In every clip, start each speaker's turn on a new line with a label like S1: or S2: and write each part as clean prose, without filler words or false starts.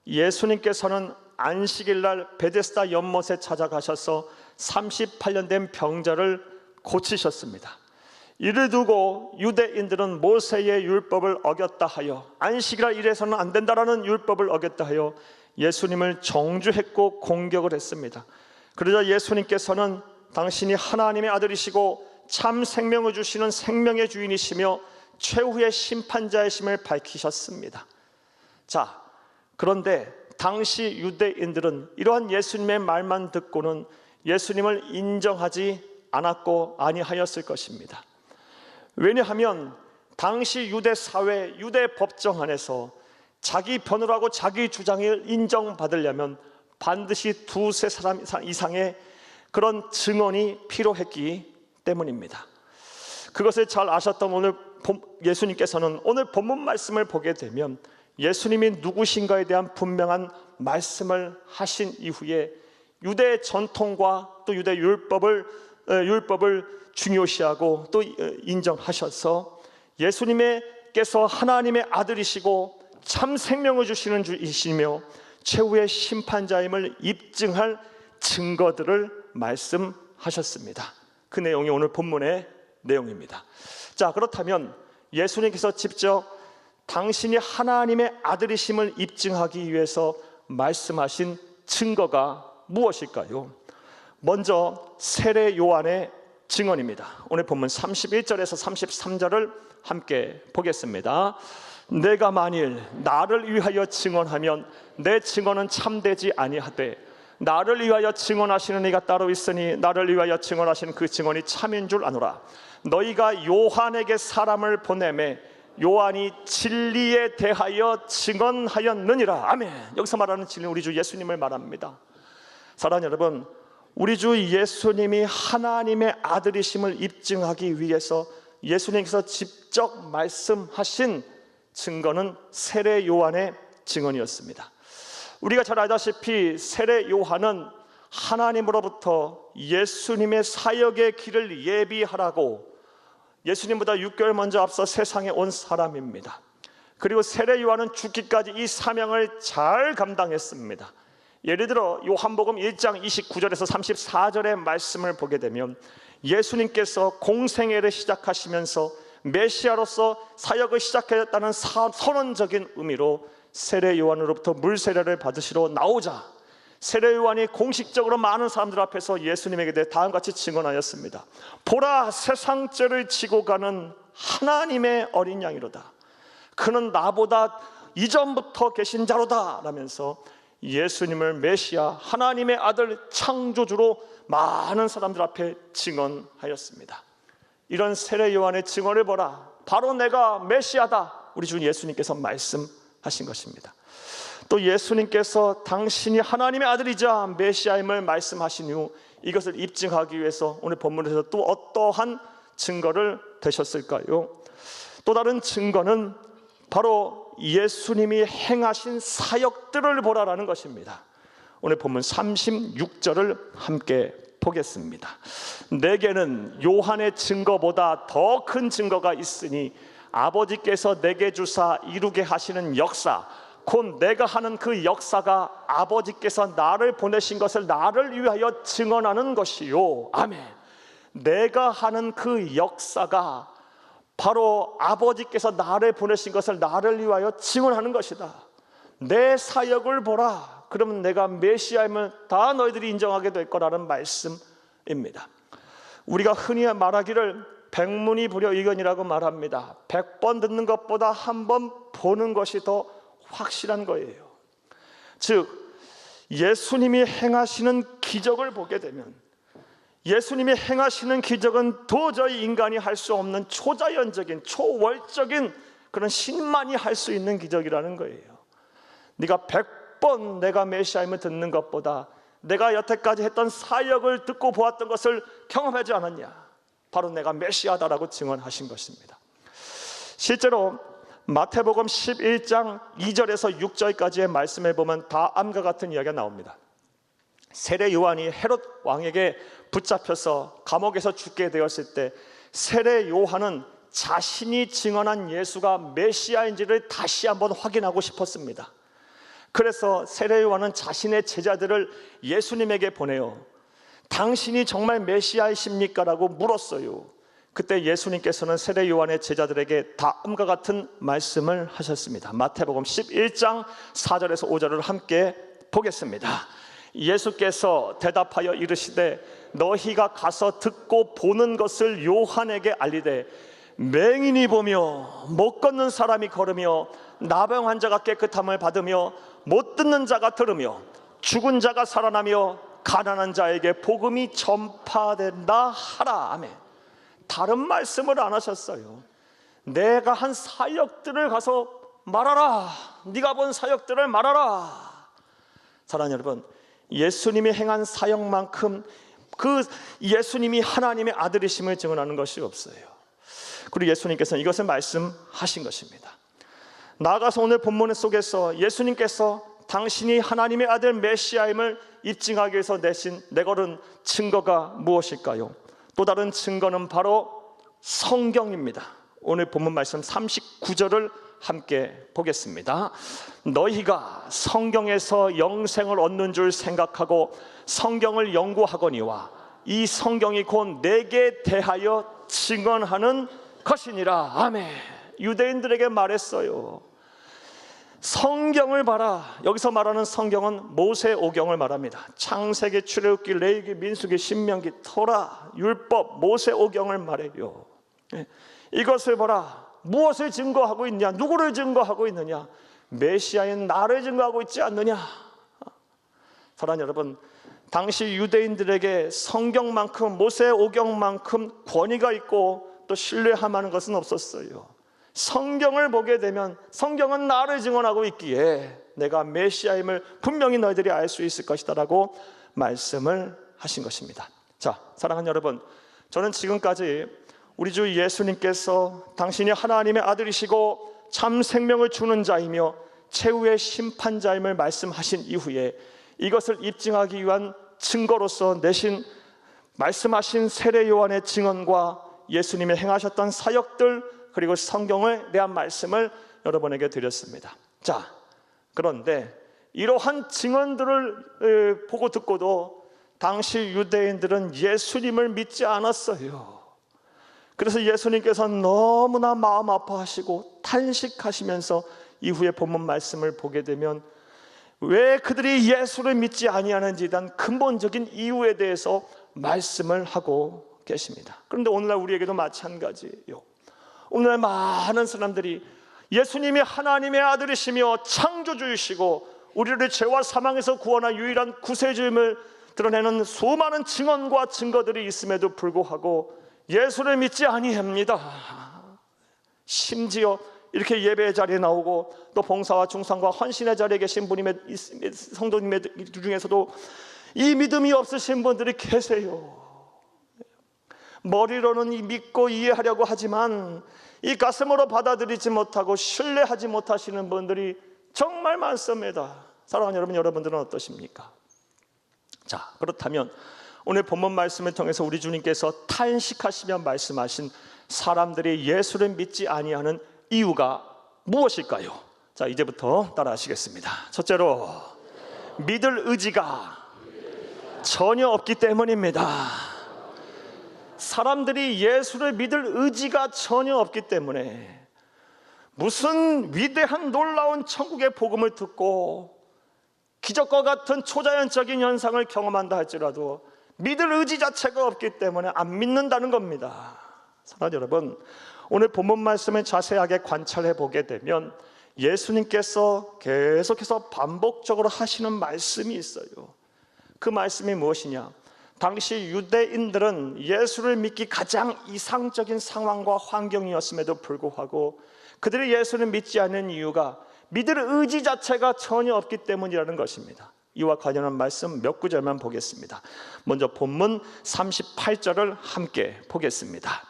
S1: 예수님께서는 안식일 날 베데스다 연못에 찾아가셔서 38년 된 병자를 고치셨습니다. 이를 두고 유대인들은 모세의 율법을 어겼다 하여, 안식일날 이래서는 안 된다라는 율법을 어겼다 하여 예수님을 정죄했고 공격을 했습니다. 그러자 예수님께서는 당신이 하나님의 아들이시고 참 생명을 주시는 생명의 주인이시며 최후의 심판자이심을 밝히셨습니다. 자, 그런데 당시 유대인들은 이러한 예수님의 말만 듣고는 예수님을 인정하지 않았고 아니하였을 것입니다. 왜냐하면 당시 유대 사회, 유대 법정 안에서 자기 변호를 하고 자기 주장을 인정받으려면 반드시 두세 사람 이상의 그런 증언이 필요했기 때문입니다. 그것을 잘 아셨던 오늘 예수님께서는 오늘 본문 말씀을 보게 되면 예수님이 누구신가에 대한 분명한 말씀을 하신 이후에 유대 전통과 또 유대 율법을 중요시하고 또 인정하셔서 예수님께서 하나님의 아들이시고 참 생명을 주시는 주이시며 최후의 심판자임을 입증할 증거들을 말씀하셨습니다. 그 내용이 오늘 본문의 내용입니다. 자, 그렇다면 예수님께서 직접 당신이 하나님의 아들이심을 입증하기 위해서 말씀하신 증거가 무엇일까요? 먼저 세례 요한의 증언입니다. 오늘 본문 31절에서 33절을 함께 보겠습니다. 내가 만일 나를 위하여 증언하면 내 증언은 참되지 아니하되 나를 위하여 증언하시는 이가 따로 있으니 나를 위하여 증언하시는 그 증언이 참인 줄 아노라. 너희가 요한에게 사람을 보내매 요한이 진리에 대하여 증언하였느니라. 아멘. 여기서 말하는 진리는 우리 주 예수님을 말합니다. 사랑하는 여러분, 우리 주 예수님이 하나님의 아들이심을 입증하기 위해서 예수님께서 직접 말씀하신 증거는 세례 요한의 증언이었습니다. 우리가 잘 알다시피 세례 요한은 하나님으로부터 예수님의 사역의 길을 예비하라고 예수님보다 6개월 먼저 앞서 세상에 온 사람입니다. 그리고 세례 요한은 죽기까지 이 사명을 잘 감당했습니다. 예를 들어 요한복음 1장 29절에서 34절의 말씀을 보게 되면 예수님께서 공생애를 시작하시면서 메시아로서 사역을 시작했다는 선언적인 의미로 세례 요한으로부터 물세례를 받으시러 나오자 세례 요한이 공식적으로 많은 사람들 앞에서 예수님에게 대해 다음같이 증언하였습니다. 보라, 세상 죄를 지고 가는 하나님의 어린 양이로다. 그는 나보다 이전부터 계신 자로다 라면서 예수님을 메시아, 하나님의 아들, 창조주로 많은 사람들 앞에 증언하였습니다. 이런 세례 요한의 증언을 보라, 바로 내가 메시아다, 우리 주 예수님께서 말씀하신 것입니다. 또 예수님께서 당신이 하나님의 아들이자 메시아임을 말씀하신 후 이것을 입증하기 위해서 오늘 본문에서 또 어떠한 증거를 되셨을까요? 또 다른 증거는 바로 예수님이 행하신 사역들을 보라라는 것입니다. 오늘 본문 36절을 함께 보겠습니다. 내게는 요한의 증거보다 더 큰 증거가 있으니 아버지께서 내게 주사 이루게 하시는 역사, 곧 내가 하는 그 역사가 아버지께서 나를 보내신 것을 나를 위하여 증언하는 것이요. 아멘. 내가 하는 그 역사가 바로 아버지께서 나를 보내신 것을 나를 위하여 증언하는 것이다. 내 사역을 보라. 그러면 내가 메시아임을 다 너희들이 인정하게 될 거라는 말씀입니다. 우리가 흔히 말하기를 백문이 불여일견이라고 말합니다. 100번 듣는 것보다 한 번 보는 것이 더 확실한 거예요. 즉 예수님이 행하시는 기적을 보게 되면 예수님이 행하시는 기적은 도저히 인간이 할 수 없는 초자연적인 초월적인 그런 신만이 할 수 있는 기적이라는 거예요. 네가 100번 내가 메시아임을 듣는 것보다 내가 여태까지 했던 사역을 듣고 보았던 것을 경험하지 않았냐? 바로 내가 메시아다라고 증언하신 것입니다. 실제로 마태복음 11장 2절에서 6절까지의 말씀에 보면 다음과 같은 이야기가 나옵니다. 세례 요한이 헤롯 왕에게 붙잡혀서 감옥에서 죽게 되었을 때 세례 요한은 자신이 증언한 예수가 메시아인지를 다시 한번 확인하고 싶었습니다. 그래서 세례 요한은 자신의 제자들을 예수님에게 보내요. 당신이 정말 메시아이십니까? 라고 물었어요. 그때 예수님께서는 세례 요한의 제자들에게 다음과 같은 말씀을 하셨습니다. 마태복음 11장 4절에서 5절을 함께 보겠습니다. 예수께서 대답하여 이르시되 너희가 가서 듣고 보는 것을 요한에게 알리되 맹인이 보며 못 걷는 사람이 걸으며 나병 환자가 깨끗함을 받으며 못 듣는 자가 들으며 죽은 자가 살아나며 가난한 자에게 복음이 전파된다 하라. 아멘. 다른 말씀을 안 하셨어요. 내가 한 사역들을 가서 말하라. 네가 본 사역들을 말하라. 사랑하는 여러분, 예수님이 행한 사역만큼 그 예수님이 하나님의 아들이심을 증언하는 것이 없어요. 그리고 예수님께서는 이것을 말씀하신 것입니다. 나아가서 오늘 본문 속에서 예수님께서 당신이 하나님의 아들 메시아임을 입증하기 위해서 내걸은 증거가 무엇일까요? 또 다른 증거는 바로 성경입니다. 오늘 본문 말씀 39절을 함께 보겠습니다. 너희가 성경에서 영생을 얻는 줄 생각하고 성경을 연구하거니와 이 성경이 곧 내게 대하여 증언하는 것이니라. 아멘. 유대인들에게 말했어요. 성경을 봐라. 여기서 말하는 성경은 모세오경을 말합니다. 창세기, 출애굽기, 레위기, 민수기, 신명기, 토라, 율법, 모세오경을 말해요. 이것을 보라. 무엇을 증거하고 있냐? 누구를 증거하고 있느냐? 메시아인 나를 증거하고 있지 않느냐? 사랑하는 여러분, 당시 유대인들에게 성경만큼 모세오경만큼 권위가 있고 또 신뢰할 만한 것은 없었어요. 성경을 보게 되면 성경은 나를 증언하고 있기에 내가 메시아임을 분명히 너희들이 알 수 있을 것이다 라고 말씀을 하신 것입니다. 자, 사랑하는 여러분, 저는 지금까지 우리 주 예수님께서 당신이 하나님의 아들이시고 참 생명을 주는 자이며 최후의 심판자임을 말씀하신 이후에 이것을 입증하기 위한 증거로서 내신 말씀하신 세례 요한의 증언과 예수님이 행하셨던 사역들 그리고 성경에 대한 말씀을 여러분에게 드렸습니다. 자, 그런데 이러한 증언들을 보고 듣고도 당시 유대인들은 예수님을 믿지 않았어요. 그래서 예수님께서 너무나 마음 아파하시고 탄식하시면서 이후에 본문 말씀을 보게 되면 왜 그들이 예수를 믿지 아니하는지에 대한 근본적인 이유에 대해서 말씀을 하고 계십니다. 그런데 오늘날 우리에게도 마찬가지예요. 오늘날 많은 사람들이 예수님이 하나님의 아들이시며 창조주이시고 우리를 죄와 사망에서 구원한 유일한 구세주임을 드러내는 수많은 증언과 증거들이 있음에도 불구하고 예수를 믿지 아니합니다. 심지어 이렇게 예배의 자리에 나오고 또 봉사와 중상과 헌신의 자리에 계신 성도님의 중에서도 이 믿음이 없으신 분들이 계세요. 머리로는 믿고 이해하려고 하지만 이 가슴으로 받아들이지 못하고 신뢰하지 못하시는 분들이 정말 많습니다. 사랑하는 여러분, 여러분들은 어떠십니까? 자, 그렇다면 오늘 본문 말씀을 통해서 우리 주님께서 탄식하시며 말씀하신 사람들이 예수를 믿지 아니하는 이유가 무엇일까요? 자, 이제부터 따라하시겠습니다. 첫째로, 믿을 의지가 전혀 없기 때문입니다. 사람들이 예수를 믿을 의지가 전혀 없기 때문에 무슨 위대한 놀라운 천국의 복음을 듣고 기적과 같은 초자연적인 현상을 경험한다 할지라도 믿을 의지 자체가 없기 때문에 안 믿는다는 겁니다. 사랑하는 여러분, 오늘 본문 말씀을 자세하게 관찰해 보게 되면 예수님께서 계속해서 반복적으로 하시는 말씀이 있어요. 그 말씀이 무엇이냐? 당시 유대인들은 예수를 믿기 가장 이상적인 상황과 환경이었음에도 불구하고 그들이 예수를 믿지 않는 이유가 믿을 의지 자체가 전혀 없기 때문이라는 것입니다. 이와 관련한 말씀 몇 구절만 보겠습니다. 먼저 본문 38절을 함께 보겠습니다.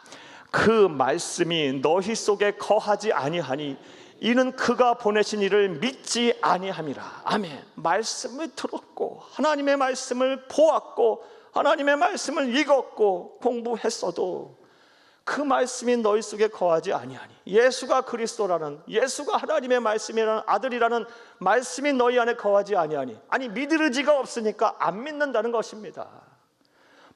S1: 그 말씀이 너희 속에 거하지 아니하니 이는 그가 보내신 이를 믿지 아니함이라. 아멘. 말씀을 들었고 하나님의 말씀을 보았고 하나님의 말씀을 읽었고 공부했어도 그 말씀이 너희 속에 거하지 아니하니, 예수가 그리스도라는, 예수가 하나님의 말씀이라는, 아들이라는 말씀이 너희 안에 거하지 아니하니, 아니 믿을 의지가 없으니까 안 믿는다는 것입니다.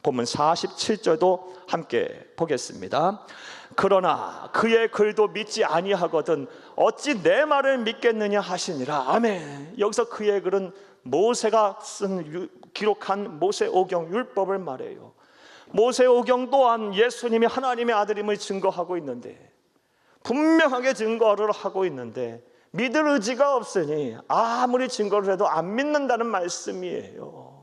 S1: 본문 47절도 함께 보겠습니다. 그러나 그의 글도 믿지 아니하거든 어찌 내 말을 믿겠느냐 하시니라. 아멘. 여기서 그의 글은 모세가 기록한 모세오경 율법을 말해요. 모세오경 또한 예수님이 하나님의 아들임을 증거하고 있는데, 분명하게 증거를 하고 있는데 믿을 의지가 없으니 아무리 증거를 해도 안 믿는다는 말씀이에요.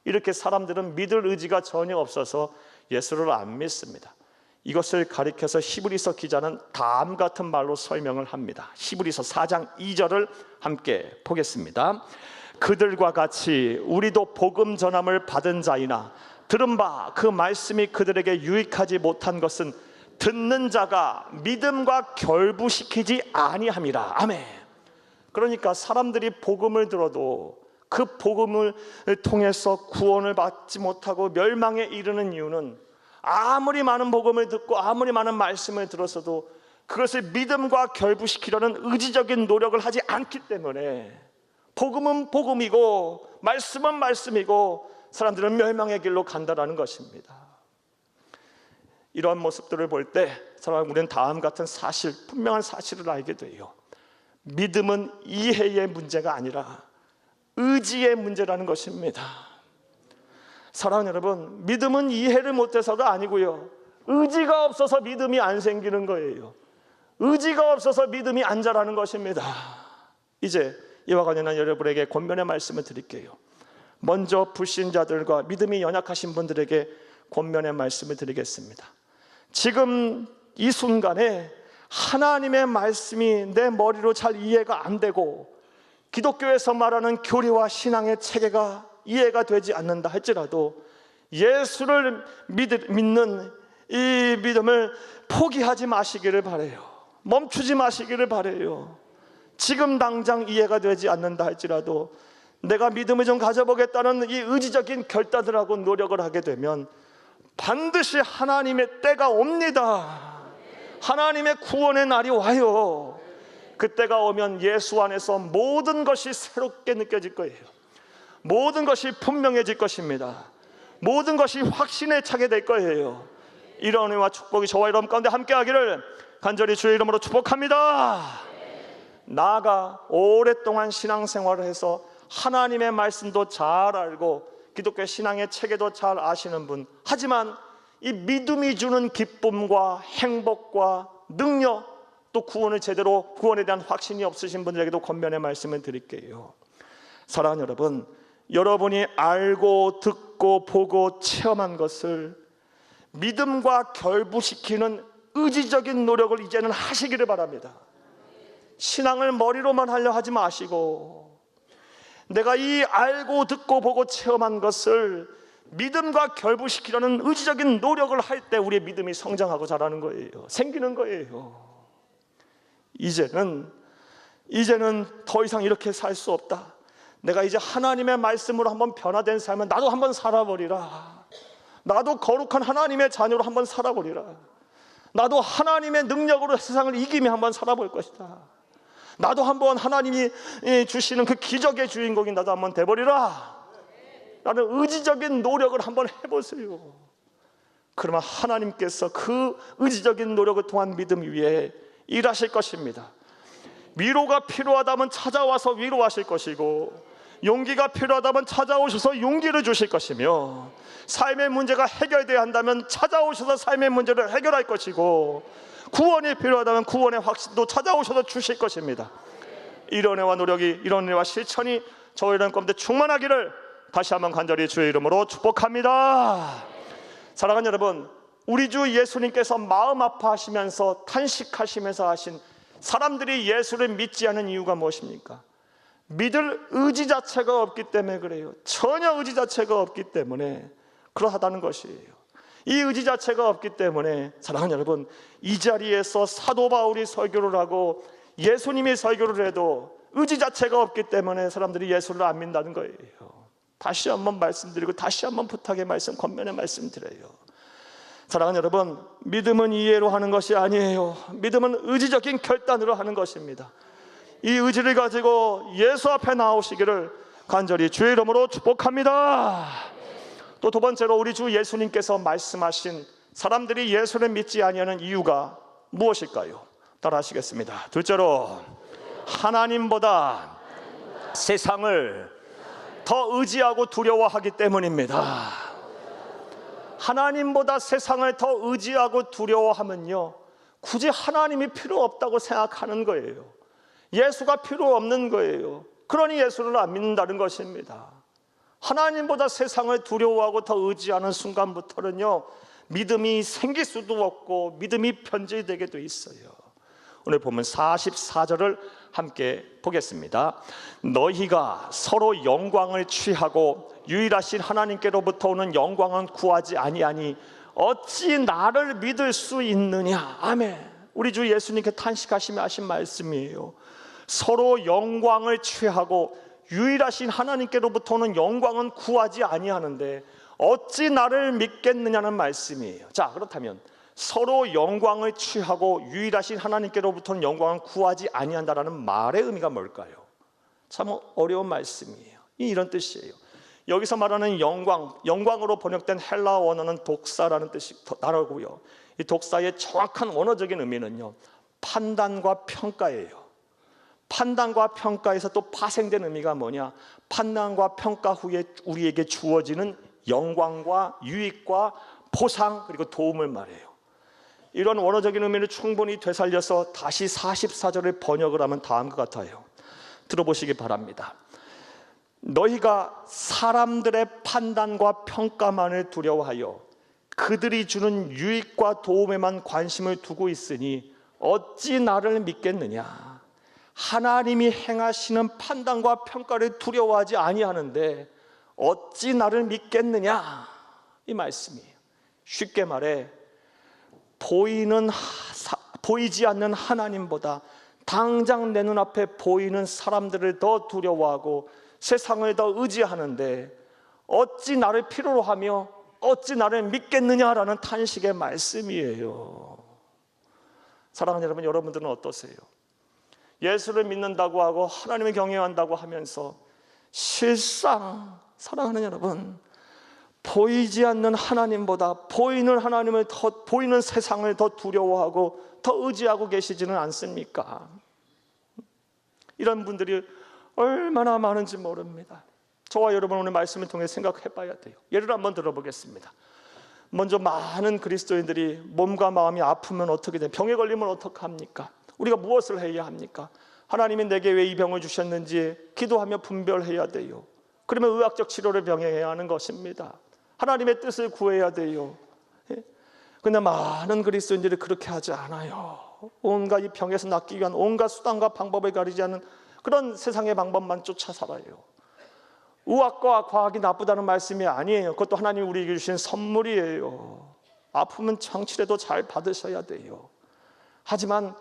S1: 이렇게 사람들은 믿을 의지가 전혀 없어서 예수를 안 믿습니다. 이것을 가리켜서 히브리서 기자는 다음 같은 말로 설명을 합니다. 히브리서 4장 2절을 함께 보겠습니다. 그들과 같이 우리도 복음 전함을 받은 자이나 들은 바 그 말씀이 그들에게 유익하지 못한 것은 듣는 자가 믿음과 결부시키지 아니함이라. 아멘. 그러니까 사람들이 복음을 들어도 그 복음을 통해서 구원을 받지 못하고 멸망에 이르는 이유는, 아무리 많은 복음을 듣고 아무리 많은 말씀을 들었어도 그것을 믿음과 결부시키려는 의지적인 노력을 하지 않기 때문에 복음은 복음이고 말씀은 말씀이고 사람들은 멸망의 길로 간다라는 것입니다. 이러한 모습들을 볼 때 우리는 다음 같은 사실, 분명한 사실을 알게 돼요. 믿음은 이해의 문제가 아니라 의지의 문제라는 것입니다. 사랑하는 여러분, 믿음은 이해를 못해서가 아니고요, 의지가 없어서 믿음이 안 생기는 거예요. 의지가 없어서 믿음이 안 자라는 것입니다. 이제 이와 관련한 여러분에게 권면의 말씀을 드릴게요. 먼저 불신자들과 믿음이 연약하신 분들에게 권면의 말씀을 드리겠습니다. 지금 이 순간에 하나님의 말씀이 내 머리로 잘 이해가 안 되고 기독교에서 말하는 교리와 신앙의 체계가 이해가 되지 않는다 할지라도 예수를 믿는 이 믿음을 포기하지 마시기를 바라요. 멈추지 마시기를 바라요. 지금 당장 이해가 되지 않는다 할지라도 내가 믿음을 좀 가져보겠다는 이 의지적인 결단을 하고 노력을 하게 되면 반드시 하나님의 때가 옵니다. 하나님의 구원의 날이 와요. 그때가 오면 예수 안에서 모든 것이 새롭게 느껴질 거예요. 모든 것이 분명해질 것입니다. 모든 것이 확신에 차게 될 거예요. 이런 은혜와 축복이 저와 여러분 가운데 함께 하기를 간절히 주의 이름으로 축복합니다. 나아가 오랫동안 신앙생활을 해서 하나님의 말씀도 잘 알고 기독교 신앙의 체계도 잘 아시는 분, 하지만 이 믿음이 주는 기쁨과 행복과 능력, 또 구원에 대한 확신이 없으신 분들에게도 권면의 말씀을 드릴게요. 사랑하는 여러분, 여러분이 알고 듣고 보고 체험한 것을 믿음과 결부시키는 의지적인 노력을 이제는 하시기를 바랍니다. 신앙을 머리로만 하려 하지 마시고 내가 이 알고 듣고 보고 체험한 것을 믿음과 결부시키려는 의지적인 노력을 할 때 우리의 믿음이 성장하고 자라는 거예요. 생기는 거예요. 이제는 더 이상 이렇게 살 수 없다. 내가 이제 하나님의 말씀으로 한번 변화된 삶을 나도 한번 살아버리라. 나도 거룩한 하나님의 자녀로 한번 살아버리라. 나도 하나님의 능력으로 세상을 이기며 한번 살아볼 것이다. 나도 한번 하나님이 주시는 그 기적의 주인공이 나도 한번 돼버리라. 라는 의지적인 노력을 한번 해보세요. 그러면 하나님께서 그 의지적인 노력을 통한 믿음 위에 일하실 것입니다. 위로가 필요하다면 찾아와서 위로하실 것이고, 용기가 필요하다면 찾아오셔서 용기를 주실 것이며, 삶의 문제가 해결되어야 한다면 찾아오셔서 삶의 문제를 해결할 것이고, 구원이 필요하다면 구원의 확신도 찾아오셔서 주실 것입니다. 이런 은혜와 노력이, 이런 은혜와 실천이 저희 이런 가운데 충만하기를 다시 한번 간절히 주의 이름으로 축복합니다. 사랑하는 여러분, 우리 주 예수님께서 마음 아파하시면서 탄식하시면서 하신 사람들이 예수를 믿지 않은 이유가 무엇입니까? 믿을 의지 자체가 없기 때문에 그래요. 전혀 의지 자체가 없기 때문에 그러하다는 것이에요. 이 의지 자체가 없기 때문에 사랑하는 여러분, 이 자리에서 사도 바울이 설교를 하고 예수님이 설교를 해도 의지 자체가 없기 때문에 사람들이 예수를 안 믿는다는 거예요. 다시 한번 말씀드리고 다시 한번 부탁의 말씀, 권면의 말씀 드려요. 사랑하는 여러분, 믿음은 이해로 하는 것이 아니에요. 믿음은 의지적인 결단으로 하는 것입니다. 이 의지를 가지고 예수 앞에 나오시기를 간절히 주의 이름으로 축복합니다. 또 두 번째로 우리 주 예수님께서 말씀하신 사람들이 예수를 믿지 아니하는 이유가 무엇일까요? 따라 하시겠습니다. 둘째로, 하나님보다 세상을 더 의지하고 두려워하기 때문입니다. 하나님보다 세상을 더 의지하고 두려워하면요, 굳이 하나님이 필요 없다고 생각하는 거예요. 예수가 필요 없는 거예요. 그러니 예수를 안 믿는다는 것입니다. 하나님보다 세상을 두려워하고 더 의지하는 순간부터는요, 믿음이 생길 수도 없고 믿음이 변질되게 돼 있어요. 오늘 보면 44절을 함께 보겠습니다. 너희가 서로 영광을 취하고 유일하신 하나님께로부터 오는 영광은 구하지 아니하니 어찌 나를 믿을 수 있느냐. 아멘. 우리 주 예수님께 탄식하시며 하신 말씀이에요. 서로 영광을 취하고 유일하신 하나님께로부터 오는 영광은 구하지 아니하는데 어찌 나를 믿겠느냐는 말씀이에요. 자, 그렇다면 서로 영광을 취하고 유일하신 하나님께로부터는 영광을 구하지 아니한다라는 말의 의미가 뭘까요? 참 어려운 말씀이에요. 이런 뜻이에요. 여기서 말하는 영광으로 번역된 헬라어 원어는 독사라는 뜻이 나라고요. 이 독사의 정확한 원어적인 의미는요, 판단과 평가예요. 판단과 평가에서 또 파생된 의미가 뭐냐? 판단과 평가 후에 우리에게 주어지는 영광과 유익과 보상 그리고 도움을 말해요. 이런 원어적인 의미를 충분히 되살려서 다시 44절을 번역을 하면 다음과 같아요. 들어보시기 바랍니다. 너희가 사람들의 판단과 평가만을 두려워하여 그들이 주는 유익과 도움에만 관심을 두고 있으니 어찌 나를 믿겠느냐. 하나님이 행하시는 판단과 평가를 두려워하지 아니하는데 어찌 나를 믿겠느냐, 이 말씀이에요. 쉽게 말해 보이지 않는 하나님보다 당장 내 눈앞에 보이는 사람들을 더 두려워하고 세상을 더 의지하는데 어찌 나를 필요로 하며 어찌 나를 믿겠느냐라는 탄식의 말씀이에요. 사랑하는 여러분, 여러분들은 어떠세요? 예수를 믿는다고 하고 하나님을 경외한다고 하면서 실상 사랑하는 여러분, 보이지 않는 하나님보다 보이는 하나님을 더, 보이는 세상을 더 두려워하고 더 의지하고 계시지는 않습니까? 이런 분들이 얼마나 많은지 모릅니다. 저와 여러분 오늘 말씀을 통해 생각해 봐야 돼요. 예를 한번 들어보겠습니다. 먼저 많은 그리스도인들이 몸과 마음이 아프면 어떻게 돼요? 병에 걸리면 어떡합니까? 우리가 무엇을 해야 합니까? 하나님이 내게 왜 이 병을 주셨는지 기도하며 분별해야 돼요. 그러면 의학적 치료를 병행해야 하는 것입니다. 하나님의 뜻을 구해야 돼요. 그런데 많은 그리스도인들이 그렇게 하지 않아요. 온갖 이 병에서 낫기 위한 온갖 수단과 방법을 가리지 않는 그런 세상의 방법만 쫓아 살아요. 의학과 과학이 나쁘다는 말씀이 아니에요. 그것도 하나님이 우리에게 주신 선물이에요. 아프면 장치라도 잘 받으셔야 돼요. 하지만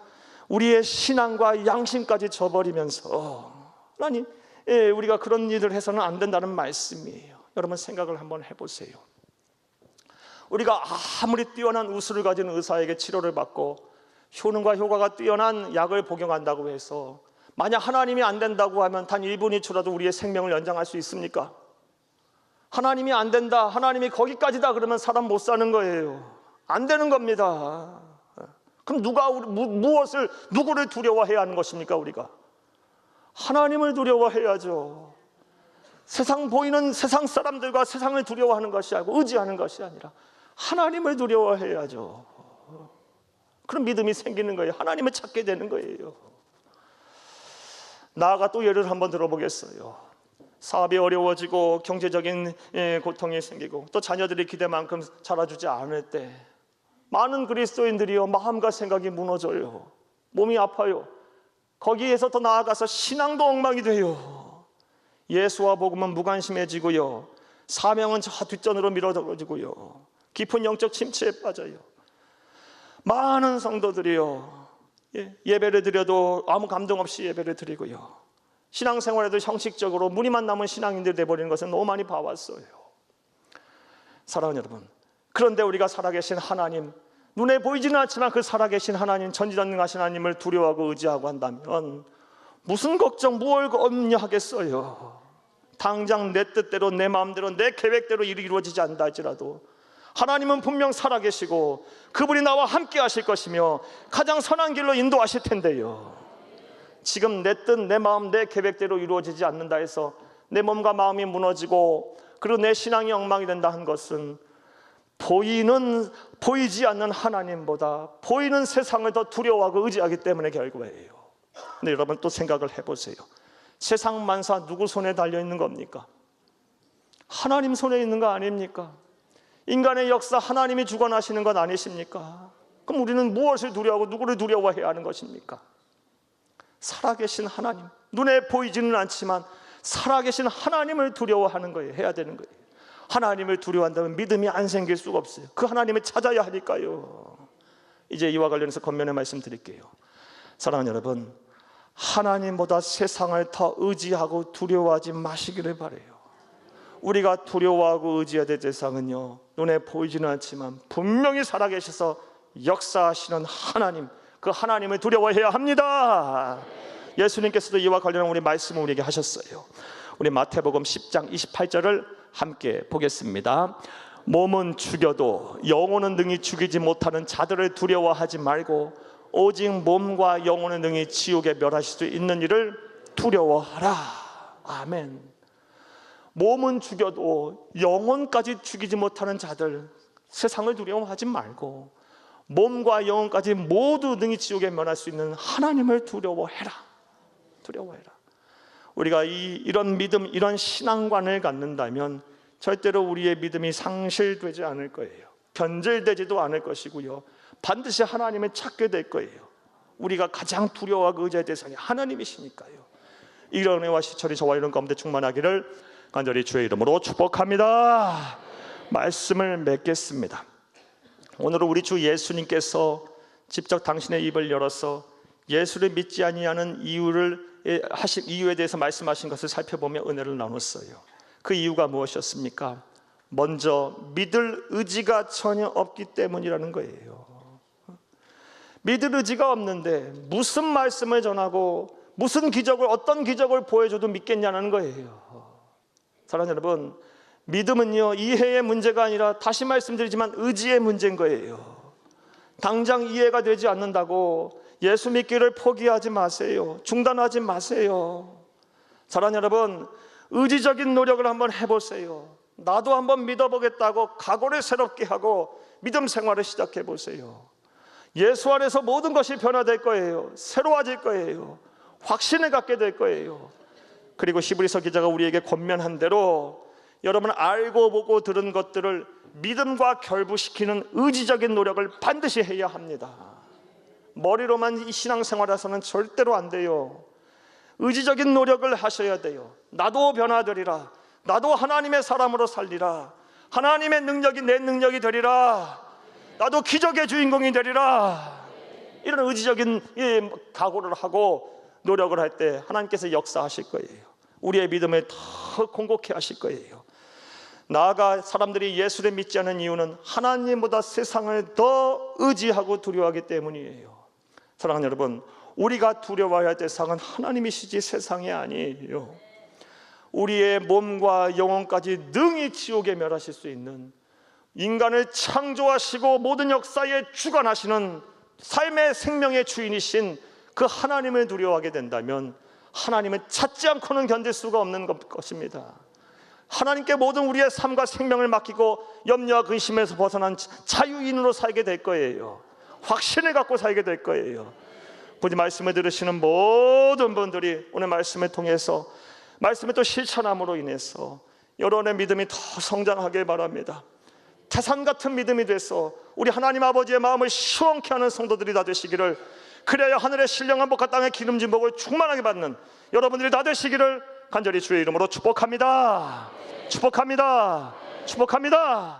S1: 우리의 신앙과 양심까지 저버리면서 하나님, 우리가 그런 일을 해서는 안 된다는 말씀이에요. 여러분 생각을 한번 해보세요. 우리가 아무리 뛰어난 우수를 가진 의사에게 치료를 받고 효능과 효과가 뛰어난 약을 복용한다고 해서 만약 하나님이 안 된다고 하면 단 1분 2초라도 우리의 생명을 연장할 수 있습니까? 하나님이 안 된다, 하나님이 거기까지다 그러면 사람 못 사는 거예요. 안 되는 겁니다. 그럼 누구를 두려워해야 하는 것입니까? 우리가 하나님을 두려워해야죠. 세상 보이는 세상 사람들과 세상을 두려워하는 것이 아니고 의지하는 것이 아니라 하나님을 두려워해야죠. 그럼 믿음이 생기는 거예요. 하나님을 찾게 되는 거예요. 나아가 또 예를 한번 들어보겠어요. 사업이 어려워지고 경제적인 고통이 생기고 또 자녀들이 기대만큼 자라주지 않을 때 많은 그리스도인들이요, 마음과 생각이 무너져요. 몸이 아파요. 거기에서 더 나아가서 신앙도 엉망이 돼요. 예수와 복음은 무관심해지고요, 사명은 저 뒷전으로 밀어떨어지고요, 깊은 영적 침체에 빠져요. 많은 성도들이요, 예배를 드려도 아무 감동 없이 예배를 드리고요, 신앙생활에도 형식적으로 무늬만 남은 신앙인들이 되어버리는 것은 너무 많이 봐왔어요. 사랑하는 여러분, 그런데 우리가 살아계신 하나님, 눈에 보이지는 않지만 그 살아계신 하나님, 전지전능하신 하나님을 두려워하고 의지하고 한다면 무슨 걱정 무얼 염려하겠어요. 당장 내 뜻대로 내 마음대로 내 계획대로 일이 이루어지지 않는다 할지라도 하나님은 분명 살아계시고 그분이 나와 함께 하실 것이며 가장 선한 길로 인도하실 텐데요. 지금 내 뜻, 내 마음, 내 계획대로 이루어지지 않는다 해서 내 몸과 마음이 무너지고 그리고 내 신앙이 엉망이 된다 한 것은 보이지 않는 하나님보다 보이는 세상을 더 두려워하고 의지하기 때문에 결과예요. 근데 여러분 또 생각을 해보세요. 세상 만사 누구 손에 달려있는 겁니까? 하나님 손에 있는 거 아닙니까? 인간의 역사 하나님이 주관하시는 건 아니십니까? 그럼 우리는 무엇을 두려워하고 누구를 두려워해야 하는 것입니까? 살아계신 하나님, 눈에 보이지는 않지만 살아계신 하나님을 두려워하는 거예요. 해야 되는 거예요. 하나님을 두려워한다면 믿음이 안 생길 수가 없어요. 그 하나님을 찾아야 하니까요. 이제 이와 관련해서 권면의 말씀 드릴게요. 사랑하는 여러분, 하나님보다 세상을 더 의지하고 두려워하지 마시기를 바라요. 우리가 두려워하고 의지해야 될 대상은요, 눈에 보이지는 않지만 분명히 살아계셔서 역사하시는 하나님, 그 하나님을 두려워해야 합니다. 예수님께서도 이와 관련한 우리 말씀을 우리에게 하셨어요. 우리 마태복음 10장 28절을 함께 보겠습니다. 몸은 죽여도 영혼은 능히 죽이지 못하는 자들을 두려워하지 말고 오직 몸과 영혼은 능히 지옥에 멸하실 수 있는 일을 두려워하라. 아멘. 몸은 죽여도 영혼까지 죽이지 못하는 자들, 세상을 두려워하지 말고 몸과 영혼까지 모두 능히 지옥에 멸할 수 있는 하나님을 두려워해라. 두려워해라. 우리가 이런 믿음, 이런 신앙관을 갖는다면 절대로 우리의 믿음이 상실되지 않을 거예요. 변질되지도 않을 것이고요, 반드시 하나님을 찾게 될 거예요. 우리가 가장 두려워하고 의지할 대상이 하나님이시니까요. 이런 은혜와 시철이 저와 이런 가운데 충만하기를 간절히 주의 이름으로 축복합니다. 말씀을 맺겠습니다. 오늘은 우리 주 예수님께서 직접 당신의 입을 열어서 예수를 믿지 아니하는 이유에 대해서 말씀하신 것을 살펴보며 은혜를 나눴어요. 그 이유가 무엇이었습니까? 먼저 믿을 의지가 전혀 없기 때문이라는 거예요. 믿을 의지가 없는데 무슨 말씀을 전하고 무슨 기적을, 어떤 기적을 보여줘도 믿겠냐는 거예요. 사랑하는 여러분, 믿음은요, 이해의 문제가 아니라 다시 말씀드리지만 의지의 문제인 거예요. 당장 이해가 되지 않는다고 예수 믿기를 포기하지 마세요. 중단하지 마세요. 사랑하는 여러분, 의지적인 노력을 한번 해보세요. 나도 한번 믿어보겠다고 각오를 새롭게 하고 믿음 생활을 시작해 보세요. 예수 안에서 모든 것이 변화될 거예요. 새로워질 거예요. 확신을 갖게 될 거예요. 그리고 히브리서 기자가 우리에게 권면한 대로 여러분 알고 보고 들은 것들을 믿음과 결부시키는 의지적인 노력을 반드시 해야 합니다. 머리로만 이 신앙생활에서는 절대로 안 돼요. 의지적인 노력을 하셔야 돼요. 나도 변화되리라. 나도 하나님의 사람으로 살리라. 하나님의 능력이 내 능력이 되리라. 나도 기적의 주인공이 되리라. 이런 의지적인 각오를 하고 노력을 할 때 하나님께서 역사하실 거예요. 우리의 믿음을 더 공고케 하실 거예요. 나아가 사람들이 예수를 믿지 않는 이유는 하나님보다 세상을 더 의지하고 두려워하기 때문이에요. 사랑하는 여러분, 우리가 두려워해야 할 대상은 하나님이시지 세상이 아니에요. 우리의 몸과 영혼까지 능히 지옥에 멸하실 수 있는, 인간을 창조하시고 모든 역사에 주관하시는 삶의 생명의 주인이신 그 하나님을 두려워하게 된다면 하나님은 찾지 않고는 견딜 수가 없는 것입니다. 하나님께 모든 우리의 삶과 생명을 맡기고 염려와 근심에서 벗어난 자유인으로 살게 될 거예요. 확신을 갖고 살게 될 거예요. 부디 말씀을 들으시는 모든 분들이 오늘 말씀을 통해서 말씀을 또 실천함으로 인해서 여러분의 믿음이 더 성장하길 바랍니다. 태산 같은 믿음이 돼서 우리 하나님 아버지의 마음을 시원케 하는 성도들이 다 되시기를, 그래야 하늘의 신령한 복과 땅의 기름진 복을 충만하게 받는 여러분들이 다 되시기를 간절히 주의 이름으로 축복합니다. 축복합니다. 축복합니다.